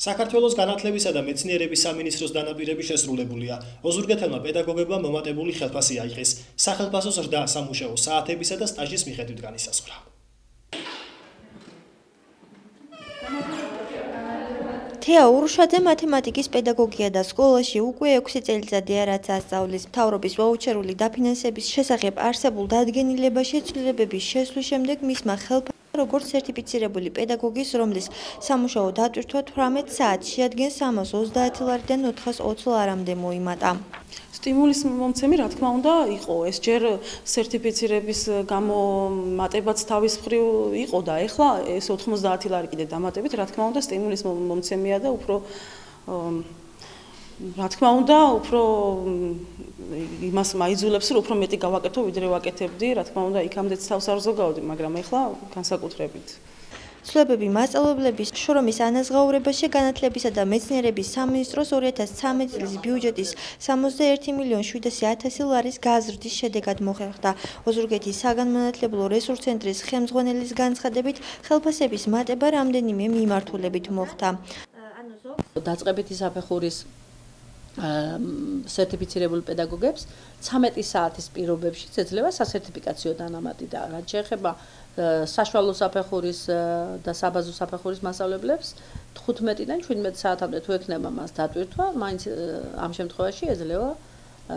საქართველოს განათლებისა და მეცნიერების სამინისტროს დანაპირები შესრულებულია. ოზურგეთელმა პედაგოგებმა მომატებული ხელფასი აიღეს. სახელფასო ზრდა სამუშაო საათებისა და სტაჟის მიხედვით განისაზღვრა. თეა ურუშაძე მათემატიკის პედაგოგია და სკოლაში უკვე 6 წელიწადია რაც ასწავლის. მთავრობის ვაუჩერული დაფინანსების შესახებ არსებულ დადგენილებაში ცვლილებების შესვლის შემდეგ მისმა ხელფასმა როგორც სერტიფიცირებული პედაგოგის, რომლის სამუშაო დატვირთვა 18 საათს შეადგენს 330 ლარიდან 420 ლარამდე მოიმატა. სტიმულის მომცემი, რა თქმა უნდა, იყო. ეს ჯერ სერტიფიცირების გამომატებაც თავის მხრივ იყო და ეხლა ეს 90 ლარი კიდე დამატებით, რა თქმა უნდა, სტიმულის მომცემია და უფრო რა თქმა უნდა, უფრო იმას მაიძულებს, რომ უფრო მეტი გავაკეთო, ვიდრე ვაკეთებდი, რა თქმა უნდა, იქამდეც თავს არ ვზოგავდი, მაგრამ ეხლა განსაკუთრებით. ცვლილებები მასწავლებლების შრომის ანაზღაურებაში განათლებისა და მეცნიერების სამინისტროს 2013 წლის ბიუჯეტის 61.700.000 ლარის გაზრდის შედეგად მოხერხდა. ოზურგეთის საგანმანათლებლო რესურს ცენტრის ხელმძღვანელის განცხადებით, ხელფასების მატება რამდენიმე მიმართულებით მოხდა. დაწყებითი საფეხურის სერტიფიცირებულ პედაგოგებს 13 საათის პირობებში ეძლევა სასერტიფიკაციო დანამატი და რაც შეეხება საშუალო საფეხურის და საბაზო საფეხურის მასწავლებლებს 15-დან 17 საათამდე თუ ექნება მას დატვირთვა, მაინც ამ შემთხვევაში ეძლევა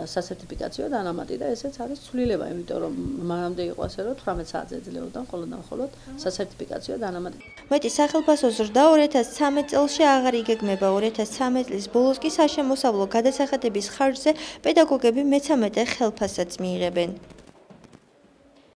სასერტიფიკაციო დანამატი და ესეც არის ცვლილება, იმიტომ რომ მანამდე იყო ასე, რომ 18 საათზე ეძლეოდა მხოლოდ სასერტიფიკაციო დანამატი. მეტი სახელფასო ზრდა 2013 წელში აღარ იგეგმება. 2013 წლის ბოლოს კი საშემოსავლო გადასახადების ხარჯზე პედაგოგები მე-13 ხელფასსაც მიიღებენ.